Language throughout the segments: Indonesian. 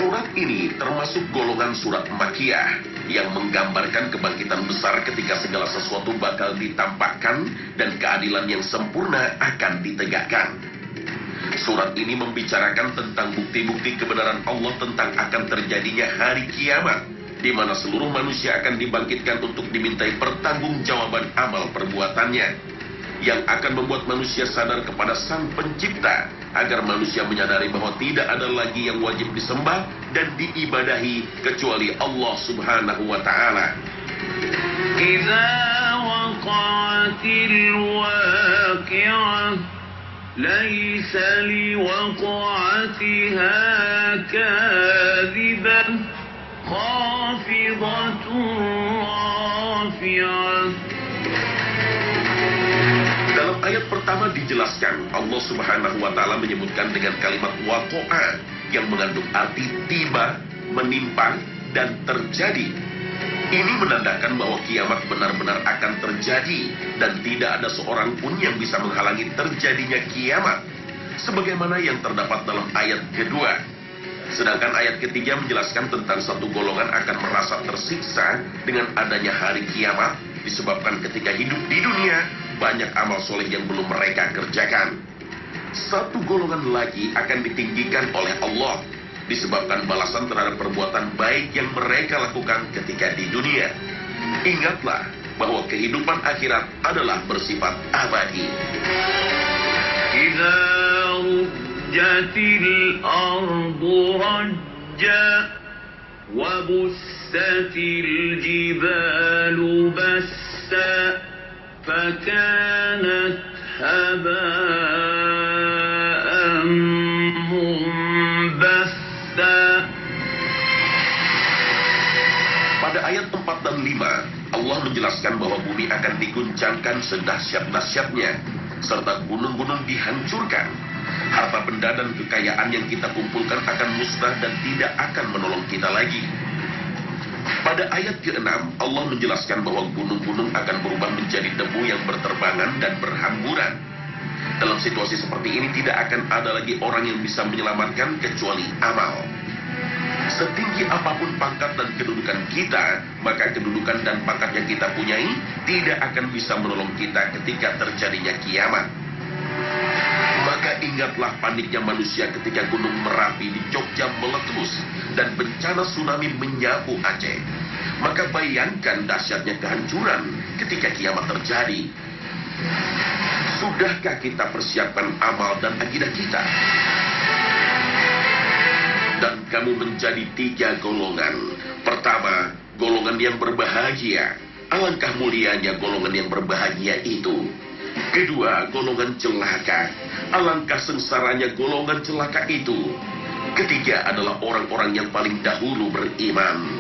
Surat ini termasuk golongan surat Makkiyah yang menggambarkan kebangkitan besar ketika segala sesuatu bakal ditampakkan dan keadilan yang sempurna akan ditegakkan. Surat ini membicarakan tentang bukti-bukti kebenaran Allah tentang akan terjadinya hari kiamat, di mana seluruh manusia akan dibangkitkan untuk dimintai pertanggungjawaban amal perbuatannya, yang akan membuat manusia sadar kepada Sang Pencipta, agar manusia menyadari bahwa tidak ada lagi yang wajib disembah dan diibadahi kecuali Allah Subhanahu wa Ta'ala. Idza waqa'atil waqi'ah laysa liwaqa'atiha kadhibah khafidatun rafi'ah. Dalam ayat pertama dijelaskan, Allah Subhanahu wa Ta'ala menyebutkan dengan kalimat waqa'a yang mengandung arti tiba, menimpa, dan terjadi. Ini menandakan bahwa kiamat benar-benar akan terjadi dan tidak ada seorang pun yang bisa menghalangi terjadinya kiamat, sebagaimana yang terdapat dalam ayat kedua. Sedangkan ayat ketiga menjelaskan tentang satu golongan akan merasa tersiksa dengan adanya hari kiamat, disebabkan ketika hidup di dunia banyak amal soleh yang belum mereka kerjakan. Satu golongan lagi akan ditinggikan oleh Allah, disebabkan balasan terhadap perbuatan baik yang mereka lakukan ketika di dunia. Ingatlah bahwa kehidupan akhirat adalah bersifat abadi. Idza rujjatil ardu rajja wa bussatil jibalu bassa فكانت هباء منبثا. Pada ayat 4 dan 5, Allah menjelaskan bahwa bumi akan diguncangkan sedahsyat-dahsyatnya, serta gunung-gunung dihancurkan. Harta benda dan kekayaan yang kita kumpulkan akan musnah dan tidak akan menolong kita lagi. Pada ayat ke-6, Allah menjelaskan bahwa gunung-gunung akan berubah menjadi debu yang berterbangan dan berhamburan. Dalam situasi seperti ini tidak akan ada lagi orang yang bisa menyelamatkan kecuali amal. Setinggi apapun pangkat dan kedudukan kita, maka kedudukan dan pangkat yang kita punyai tidak akan bisa menolong kita ketika terjadinya kiamat. Maka ingatlah paniknya manusia ketika gunung Merapi di Jogja meletus dan bencana tsunami menyapu Aceh. Maka bayangkan dahsyatnya kehancuran ketika kiamat terjadi. Sudahkah kita persiapkan amal dan akidah kita? Dan kamu menjadi 3 golongan. Pertama, golongan yang berbahagia. Alangkah mulianya golongan yang berbahagia itu. Kedua, golongan celaka. Alangkah sengsaranya golongan celaka itu. Ketiga adalah orang-orang yang paling dahulu beriman.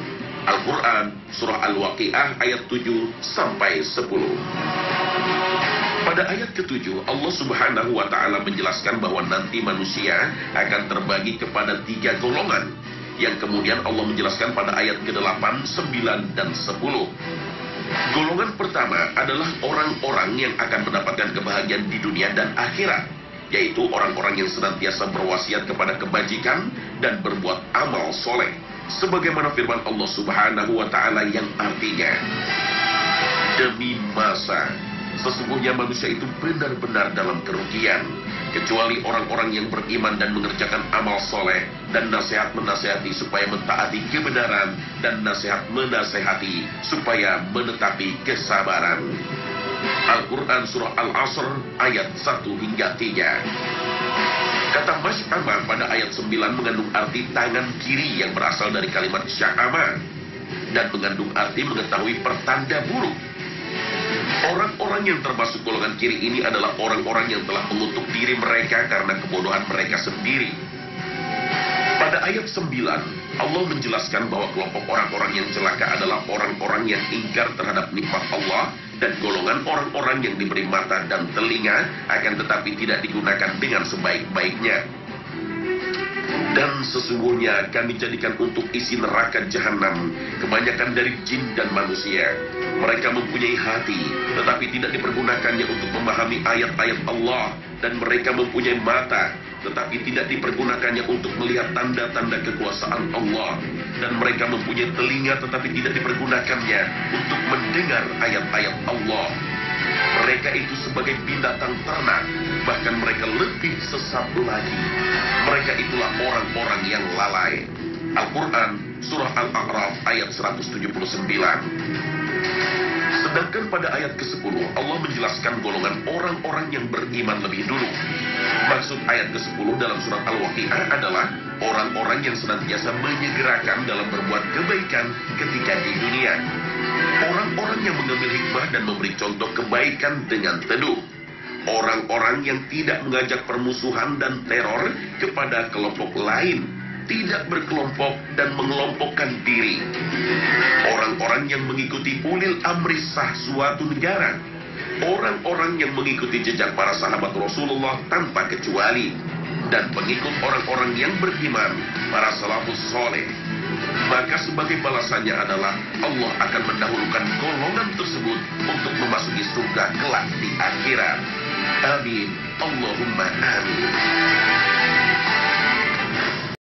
Al-Quran, Surah Al-Waqi'ah ayat 7 sampai 10. Pada ayat ke-7, Allah Subhanahu wa Ta'ala menjelaskan bahwa nanti manusia akan terbagi kepada 3 golongan, yang kemudian Allah menjelaskan pada ayat ke-8, 9, dan 10. Golongan pertama adalah orang-orang yang akan mendapatkan kebahagiaan di dunia dan akhirat, yaitu orang-orang yang senantiasa berwasiat kepada kebajikan dan berbuat amal soleh, sebagaimana firman Allah Subhanahu wa Ta'ala yang artinya, demi masa sesungguhnya manusia itu benar-benar dalam kerugian, kecuali orang-orang yang beriman dan mengerjakan amal soleh, dan nasihat menasehati supaya mentaati kebenaran, dan nasihat menasehati supaya menetapi kesabaran. Al-Quran Surah Al-Asr ayat 1 hingga 3. Kata Masy'ama pada ayat 9 mengandung arti tangan kiri yang berasal dari kalimat sya'ama, dan mengandung arti mengetahui pertanda buruk. Orang-orang yang termasuk golongan kiri ini adalah orang-orang yang telah mengutuk diri mereka karena kebodohan mereka sendiri. Pada ayat 9, Allah menjelaskan bahwa kelompok orang-orang yang celaka adalah orang-orang yang ingkar terhadap nikmat Allah, dan golongan orang-orang yang diberi mata dan telinga akan tetapi tidak digunakan dengan sebaik-baiknya. Dan sesungguhnya kami jadikan untuk isi neraka jahanam kebanyakan dari jin dan manusia. Mereka mempunyai hati, tetapi tidak dipergunakannya untuk memahami ayat-ayat Allah. Dan mereka mempunyai mata, tetapi tidak dipergunakannya untuk melihat tanda-tanda kekuasaan Allah. Dan mereka mempunyai telinga tetapi tidak dipergunakannya untuk mendengar ayat-ayat Allah. Mereka itu sebagai binatang ternak, bahkan mereka lebih sesat lagi. Mereka itulah orang-orang yang lalai. Al-Quran, Surah Al-A'raf ayat 179. Sedangkan pada ayat ke-10, Allah menjelaskan golongan orang-orang yang beriman lebih dulu. Maksud ayat ke-10 dalam surat Al-Waqi'ah adalah orang-orang yang senantiasa menyegerakan dalam berbuat kebaikan ketika di dunia. Orang-orang yang mengambil hikmah dan memberi contoh kebaikan dengan teduh. Orang-orang yang tidak mengajak permusuhan dan teror kepada kelompok lain, tidak berkelompok dan mengelompokkan diri. Orang-orang yang mengikuti ulil amri sah suatu negara. Orang-orang yang mengikuti jejak para sahabat Rasulullah tanpa kecuali. Dan pengikut orang-orang yang beriman, para salafus soleh. Maka sebagai balasannya adalah Allah akan mendahulukan golongan tersebut untuk memasuki surga kelak di akhirat. Amin. Allahumma amin.